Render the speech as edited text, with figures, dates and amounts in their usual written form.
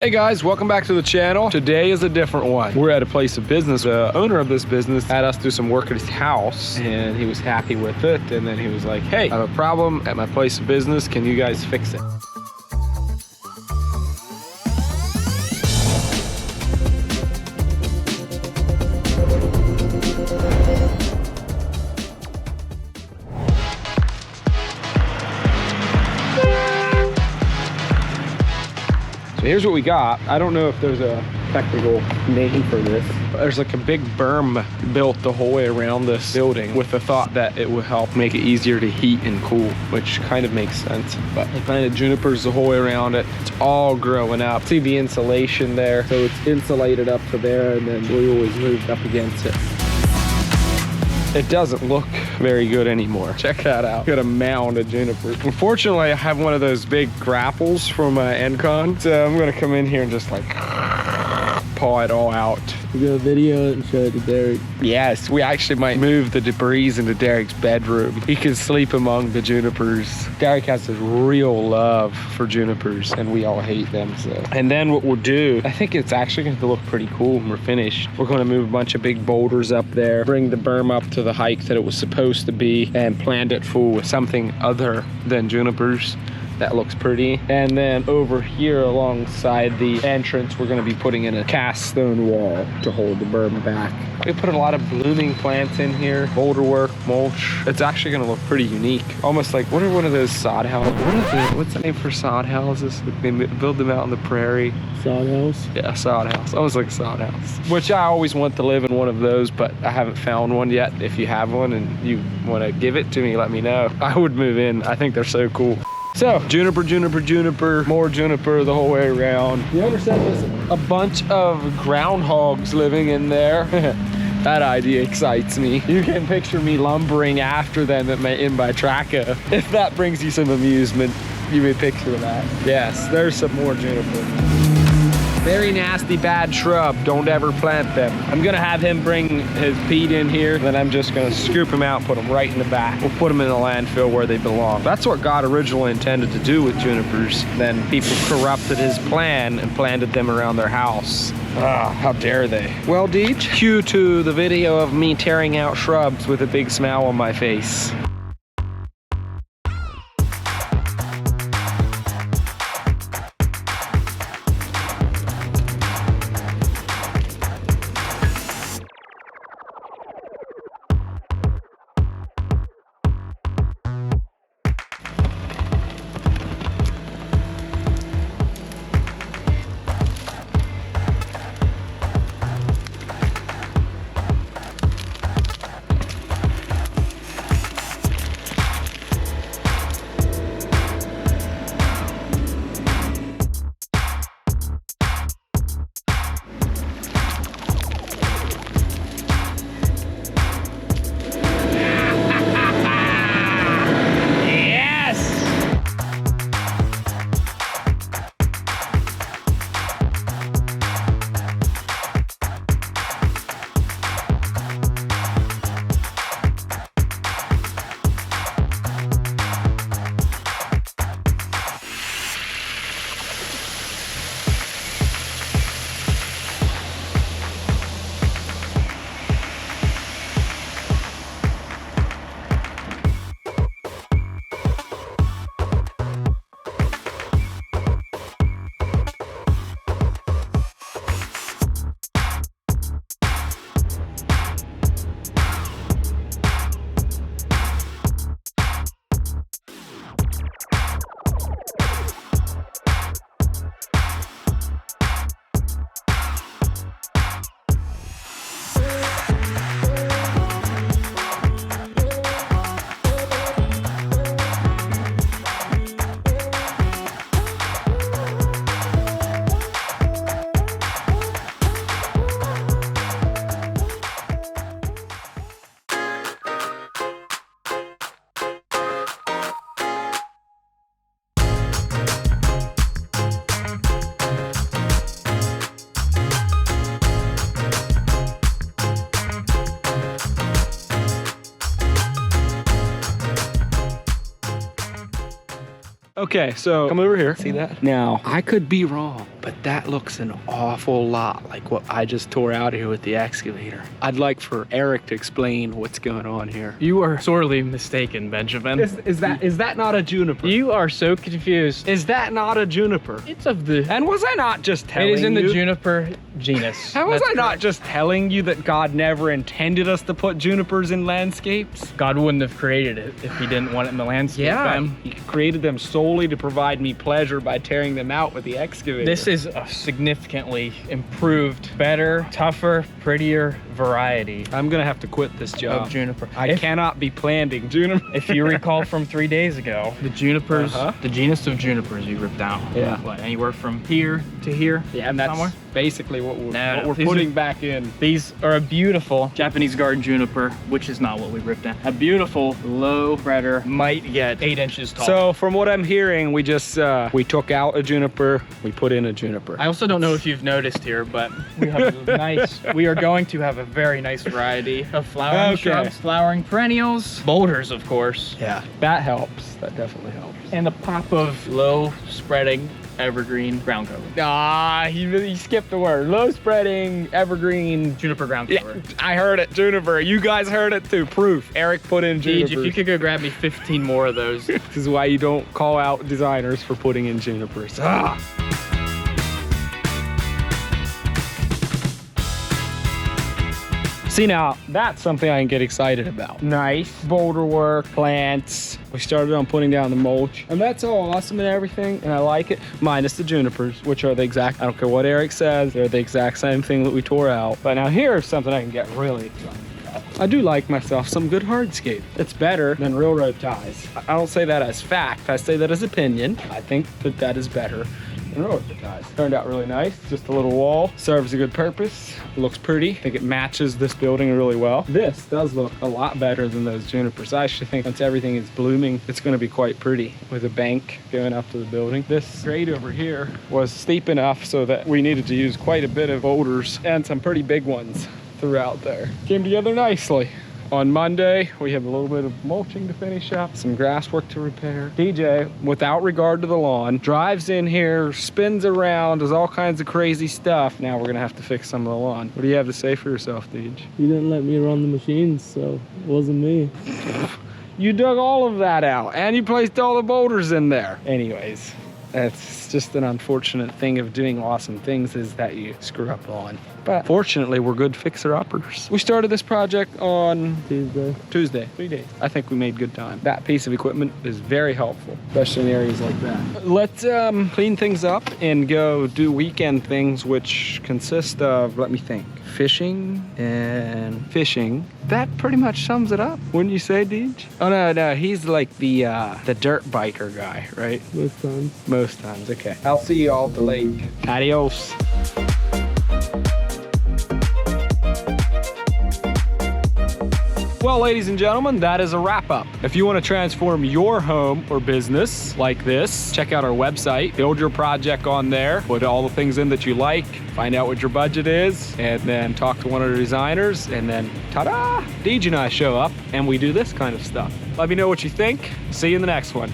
Hey guys, welcome back to the channel. Today is a different one. We're at a place of business. The owner of this business had us do some work at his house and he was happy with it. And then he was like, hey, I have a problem at my place of business. Can you guys fix it? So here's what we got. I don't know if there's a technical name for this. There's like a big berm built the whole way around this building with the thought that it would help make it easier to heat and cool, which kind of makes sense. But I planted junipers the whole way around it. It's all growing up. See the insulation there? So it's insulated up to there, and then we always moved up against it. It doesn't look very good anymore. Check that out. Got a mound of juniper. Unfortunately, I have one of those big grapples from Encon, so I'm gonna come in here and just like paw it all out. We're gonna video it and show it to Derek. Yes, we actually might move the debris into Derek's bedroom. He can sleep among the junipers. Derek has this real love for junipers and we all hate them, so. And then what we'll do, I think it's actually gonna look pretty cool when we're finished. We're gonna move a bunch of big boulders up there, bring the berm up to the height that it was supposed to be, and plant it full with something other than junipers. That looks pretty. And then over here alongside the entrance, we're gonna be putting in a cast stone wall to hold the berm back. We put a lot of blooming plants in here, boulder work, mulch. It's actually gonna look pretty unique. Almost like, what are one of those sod houses? What's the name for sod houses? They build them out in the prairie. Sod house? Yeah, sod house. Almost like a sod house. Which I always want to live in one of those, but I haven't found one yet. If you have one and you wanna give it to me, let me know. I would move in. I think they're so cool. So, juniper, juniper, juniper, more juniper the whole way around. The owner said there's a bunch of groundhogs living in there. That idea excites me. You can picture me lumbering after them in my tracker. If that brings you some amusement, you may picture that. Yes, there's some more juniper. Very nasty, bad shrub. Don't ever plant them. I'm gonna have him bring his peat in here, then I'm just gonna scoop them out, put them right in the back. We'll put them in the landfill where they belong. That's what God originally intended to do with junipers. Then people corrupted his plan and planted them around their house. Ah, how dare they? Well, Deej, cue to the video of me tearing out shrubs with a big smile on my face. Okay, so come over here. See that? Now, I could be wrong, but that looks an awful lot like what I just tore out here with the excavator. I'd like for Eric to explain what's going on here. You are sorely mistaken, Benjamin. Is that not a juniper? You are so confused. Is that not a juniper? It's of the... And was I not just telling you? It is in the juniper genus. How was That's I not correct. just telling you that God never intended us to put junipers in landscapes? God wouldn't have created it if he didn't want it in the landscape. Ben. He created them solely to provide me pleasure by tearing them out with the excavator. This is a significantly improved, better, tougher, prettier variety I'm gonna have to quit this job. of juniper. I cannot be planting juniper. If you recall from 3 days ago, the junipers, Uh-huh. the genus of junipers you ripped out. Yeah. What, anywhere from here to here? Yeah, and that's somewhere? basically what we're, No, what these we're putting are- back in. These are a beautiful Japanese garden juniper, which is not what we ripped out. A beautiful low spreader, might get 8 inches tall. So from what I'm hearing, we just we took out a juniper, we put in a juniper. I also don't know if you've noticed here, but we have a we are going to have a very nice variety of flowering shrubs, flowering perennials, boulders, of course, Yeah, that helps. That definitely helps. and a pop of low spreading evergreen ground cover. Ah, he skipped the word. Low spreading, evergreen. Juniper ground Yeah, cover. I heard it, juniper. You guys heard it too. Proof. Eric put in Deej, juniper. if you could go grab me 15 more of those. This is why you don't call out designers for putting in junipers. Ah. See, now that's something I can get excited about. Nice boulder work, plants. We started on putting down the mulch, and that's all awesome and everything, and I like it, minus the junipers, which are the exact, I don't care what Eric says, they're the exact same thing that we tore out. But now here's something I can get really excited about. I do like myself some good hardscape. It's better than railroad ties. I don't say that as fact, I say that as opinion. I think that that is better than railroad ties. Turned out really nice, just a little wall. Serves a good purpose, looks pretty. I think it matches this building really well. This does look a lot better than those junipers. I actually think once everything is blooming, it's gonna be quite pretty with a bank going up to the building. This grade over here was steep enough so that we needed to use quite a bit of boulders and some pretty big ones throughout there. Came together nicely. On Monday, we have a little bit of mulching to finish up, some grass work to repair. DJ, without regard to the lawn, drives in here, spins around, does all kinds of crazy stuff. Now we're gonna have to fix some of the lawn. What do you have to say for yourself, DJ? You didn't let me run the machines, so it wasn't me. You dug all of that out, and you placed all the boulders in there. Anyways, that's just an unfortunate thing of doing awesome things, is that you screw up on. But fortunately, we're good fixer-uppers. We started this project on Tuesday, 3 days. I think we made good time. That piece of equipment is very helpful, especially in areas like that. Let's clean things up and go do weekend things, which consist of, let me think, fishing and fishing. That pretty much sums it up, wouldn't you say, Deej? Oh, no, he's like the dirt biker guy, right? Most times. Most times, okay. I'll see you all at the lake. Adios. Well, ladies and gentlemen, that is a wrap up. If you want to transform your home or business like this, check out our website, build your project on there, put all the things in that you like, find out what your budget is, and then talk to one of the designers, and then ta-da! Deej and I show up and we do this kind of stuff. Let me know what you think. See you in the next one.